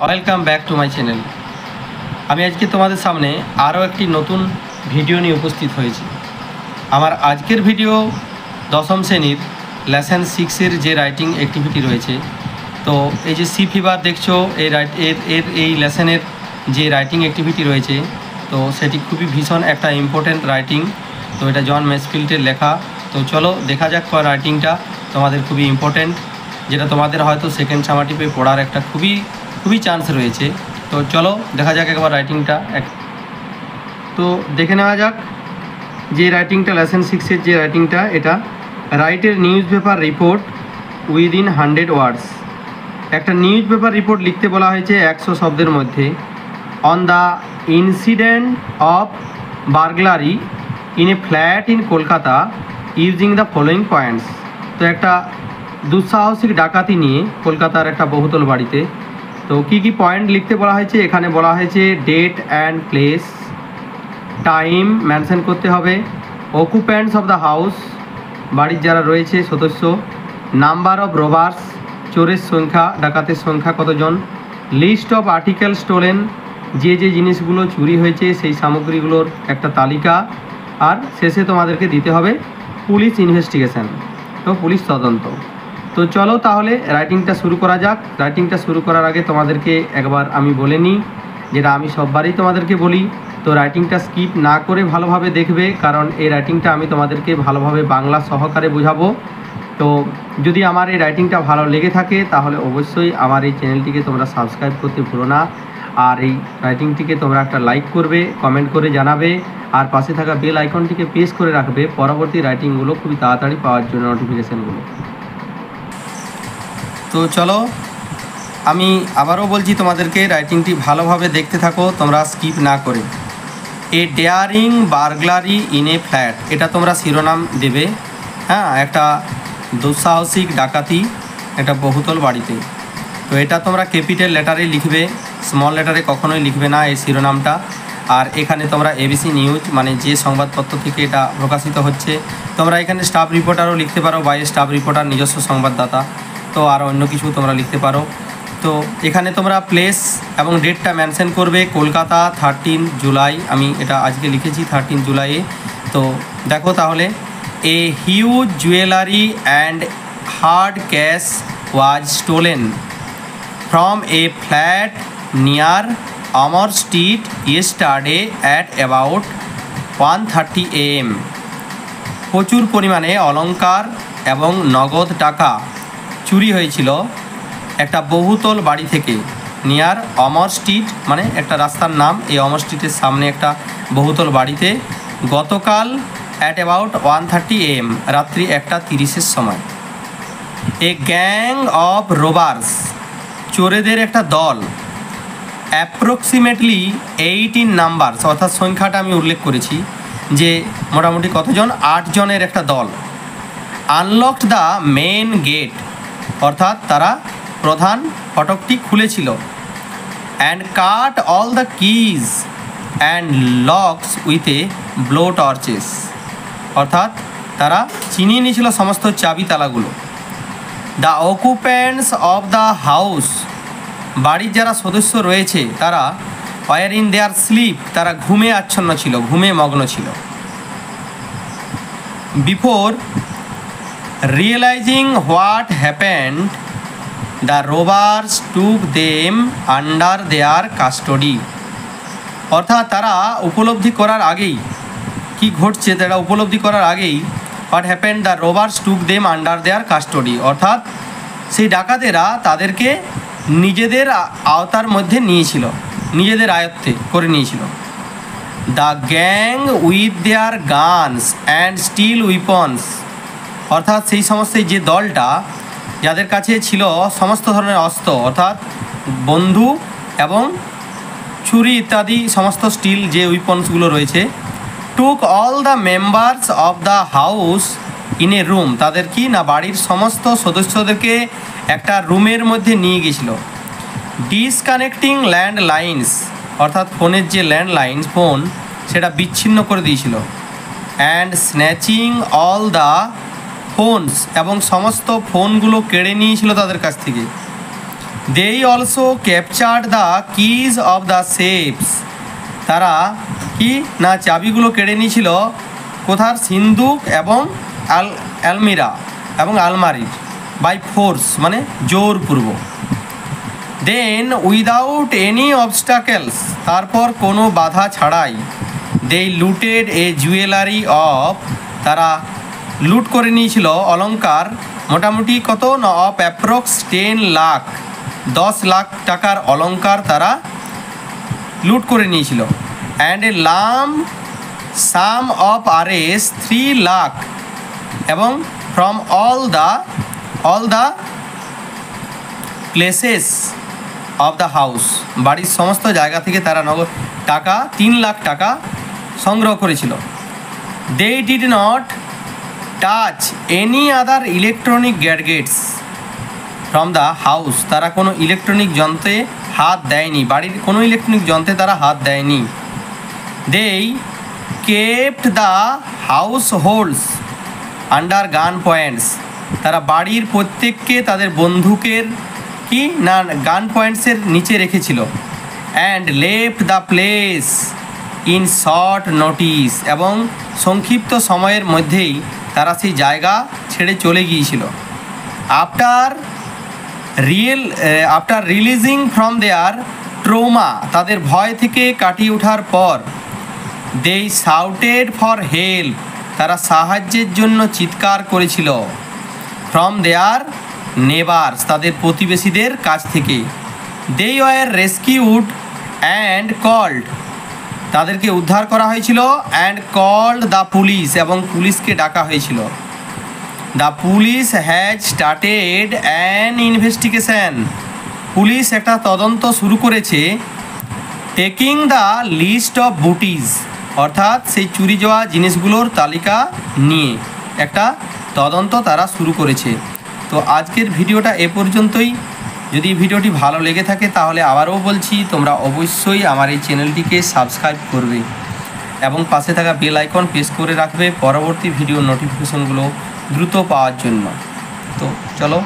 Welcome back to my channel. আমি আজকে তোমাদের সামনে আরও একটি নতুন ভিডিও নিয়ে উপস্থিত হয়েছি। আমার আজকের ভিডিও দশম শ্রেণীর লেসন 6-এর যে রাইটিং অ্যাক্টিভিটি রয়েছে, তো এই যে সি ফিভার দেখছো, এই লেসনের যে রাইটিং অ্যাক্টিভিটি রয়েছে, তো সেটি খুবই ভীষণ একটা ইম্পর্ট্যান্ট রাইটিং। তো এটা জন মেসফিল্ডের লেখা। তো চলো দেখা যাক রাইটিংটা তোমাদের খুবই ইম্পর্ট্যান্ট, যেটা তোমাদের হয়তো সেকেন্ড সামাটিপে পড়ার একটা খুবই চান্স রয়েছে। তো চলো দেখা যাক একবার রাইটিংটা। তো দেখে নেওয়া যাক যে রাইটিংটা লেসন 6-এর যে রাইটিংটা, এটা রাইটের নিউজ পেপার রিপোর্ট উইদিন 100 ওয়ার্ডস। একটা নিউজ পেপার রিপোর্ট লিখতে বলা হয়েছে 100 শব্দের মধ্যে। On the incident of burglary in a flat in Kolkata using the following points. তো একটা দুঃসাহসিক ডাকাতি নিয়ে কলকাতার একটা বহুতল বাড়িতে, তো কি পয়েন্ট লিখতে বলা হয়েছে এখানে বলা হয়েছে date and place, time mention করতে হবে, অকুপ্যান্টস অফ দ্য হাউস বাড়ির যারা রয়েছে সদস্য, নাম্বার অফ রোবার্স চোরের সংখ্যা, ডাকাতের সংখ্যা কতজন, লিস্ট অফ আর্টিকেল স্টোলেন যে জিনিসগুলো চুরি হয়েছে সেই সামগ্রীগুলোর একটা তালিকা, আর শেষে তোমাদেরকে দিতে হবে পুলিশ ইনভেস্টিগেশন, তো পুলিশ তদন্ত। তো চলো তাহলে রাইটিংটা শুরু করা যাক। রাইটিংটা শুরু করার আগে তোমাদেরকে একবার আমি বলে নিই, যেটা আমি সববারই তোমাদেরকে বলি, তো রাইটিংটা স্কিপ না করে ভালোভাবে দেখবে, কারণ এই রাইটিংটা আমি তোমাদেরকে ভালোভাবে বাংলা সহকারে বোঝাবো। তো যদি আমার এই রাইটিংটা ভালো লেগে থাকে তাহলে অবশ্যই আমার এই চ্যানেলটিকে তোমরা সাবস্ক্রাইব করতে ভুলো না, আর এই রাইটিংটিকে তোমরা একটা লাইক করবে, কমেন্ট করে জানাবে, আর পাশে থাকা বেল আইকনটিকে প্রেস করে রাখবে পরবর্তী রাইটিংগুলো খুবই তাড়াতাড়ি পাওয়ার জন্য, নোটিফিকেশানগুলো। তো চলো আমি আবারও বলছি তোমাদেরকে, রাইটিংটি ভালোভাবে দেখতে থাকো তোমরা স্কিপ না করে। A daring burglary in a flat, এটা তোমরা শিরোনাম দেবে। হ্যাঁ, একটা দুঃসাহসিক ডাকাতি একটা বহুতল বাড়িতে। তো এটা তোমরা ক্যাপিটাল লেটারে লিখবে, স্মল লেটারে কখনোই লিখবে না এই শিরোনামটা। আর এখানে তোমরা এবিসি নিউজ মানে যে সংবাদপত্র থেকে এটা প্রকাশিত হচ্ছে, তোমরা এখানে স্টাফ রিপোর্টারও লিখতে পারো, বাই স্টাফ রিপোর্টার নিজস্ব সংবাদদাতা, তো আর অন্য কিছু তোমরা লিখতে পারো। তো এখানে তোমরা প্লেস এবং ডেটটা মেনশন করবে, কলকাতা 13 জুলাই, আমি এটা আজকে লিখেছি 13 জুলাইয়ে। তো দেখো তাহলে, a huge jewellery and hard cash was stolen from a flat near Amr street yesterday at about 1:30 AM। প্রচুর পরিমাণে অলংকার এবং নগদ টাকা চুরি হয়েছিল একটা বহুতল বাড়ি থেকে, নিয়ার অমর স্ট্রিট মানে একটা রাস্তার নাম, এই অমর স্ট্রিটের সামনে একটা বহুতল বাড়িতে গতকাল অ্যাট অ্যাবাউট 1:30 AM, রাত্রি 1:30-এর সময়। এ গ্যাং অফ রোবার্স, চোরেদের একটা দল, অ্যাপ্রক্সিমেটলি 18 নাম্বারস, অর্থাৎ সংখ্যাটা আমি উল্লেখ করেছি যে মোটামুটি কতজন, 8 জনের একটা দল, আনলকড দ্য মেন গেট, অর্থাৎ তারা প্রধান ফটকটি খুলেছিল, and cut all the keys and locks with a blow torches, অর্থাৎ তারা চিনিয়ে নিয়েছিল সমস্ত চাবি তালাগুলো। The occupants of the house, বাড়ির যারা সদস্য রয়েছে তারা ওয়ার ইন দেয়ার স্লিপ, তারা ঘুমে আচ্ছন্ন ছিল, ঘুমে মগ্ন ছিল। Before realising what happened the robbers took them under their custody, অর্থাৎ তারা উপলব্ধি করার আগেই কি ঘটছে, তারা উপলব্ধি করার আগেই what happened the robbers took them under their custody, অর্থাৎ সেই ডাকাতেরা তাদেরকে নিজেদের আওতার মধ্যে নিয়েছিল, নিজেদের আয়ত্তে করে নিয়েছিল। The gang with their guns and steel weapons, অর্থাৎ সেই সমস্ত যে দলটা যাদের কাছে ছিল সমস্ত ধরনের অস্ত্র, অর্থাৎ বন্ধু এবং ছুরি ইত্যাদি সমস্ত স্টিল যে উইপন্সগুলো রয়েছে, took all the members of the house in a room, তাদের কি না বাড়ির সমস্ত সদস্যদেরকে একটা রুমের মধ্যে নিয়ে গেছিল। ডিসকানেক্টিং ল্যান্ড লাইন্স, অর্থাৎ ফোনের যে ল্যান্ড লাইন্স ফোন সেটা বিচ্ছিন্ন করে দিয়েছিল, and snatching all the phones, এবং সমস্ত ফোনগুলো কেড়ে নিয়েছিল তাদের কাছ থেকে। They also captured the keys of the safes, তারা কি না চাবিগুলো কেড়ে নিয়েছিল কোথার, সিন্দুক এবং আলমিরা এবং আলমারির, বাই ফোর্স মানে জোরপূর্বক। দেন উইদাউট এনি অবস্টাকেলস, তারপর কোনো বাধা ছাড়াই, দে লুটেড এ জুয়েলারি অফ, তারা লুট করে নিয়েছিল অলংকার মোটামুটি কত না অফ অ্যাপ্রক্স 10 লাখ, 10 লাখ টাকার অলংকার তারা লুট করে নিয়েছিল। অ্যান্ড এ লাম সাম অফ আরএস 3 লাখ, এবং from all the places of the house, বাড়ির সমস্ত জায়গা থেকে তারা নগদ টাকা 3 লাখ টাকা সংগ্রহ করেছিল। They did not touch any other electronic gadgets from the house, তারা কোনো ইলেকট্রনিক যন্ত্রে হাত দেয়নি, বাড়ির কোনো ইলেকট্রনিক যন্ত্রে তারা হাত দেয়নি। They kept the house holds under gun points, তারা বাড়ির প্রত্যেককে তাদের বন্দুকের কি না গান পয়েন্টসের নিচে রেখেছিল। And left the place in short notice, এবং সংক্ষিপ্ত সময়ের মধ্যেই তারা সেই জায়গা ছেড়ে চলে গিয়েছিল। After releasing from their trauma, তাদের ভয় থেকে কাটিয়ে ওঠার পর, দে শাউটেড ফর হেল্প, তারা সাহায্যের জন্য চিৎকার করেছিল। ফ্রম দেয়ার নেবার্স, তাদের প্রতিবেশীদের কাছ থেকে। They were rescued and called, তাদেরকে উদ্ধার করা হয়েছিল। অ্যান্ড কল্ড দ্য পুলিশ, এবং পুলিশকে ডাকা হয়েছিল। The police has started an investigation, police একটা তদন্ত শুরু করেছে। টেকিং দ্য লিস্ট অফ বুটিজ, অর্থাৎ সেই চুরি যাওয়া জিনিসগুলোর তালিকা নিয়ে একটা তদন্ত তারা শুরু করেছে। তো আজকের ভিডিওটা এ পর্যন্তই। যদি ভিডিওটি ভালো লেগে থাকে তাহলে আবারও বলছি, তোমরা অবশ্যই আমার এই চ্যানেলটিকে সাবস্ক্রাইব করবে এবং পাশে থাকা বেল আইকন প্রেস করে রাখবে পরবর্তী ভিডিও নোটিফিকেশনগুলো দ্রুত পাওয়ার জন্য। তো চলো।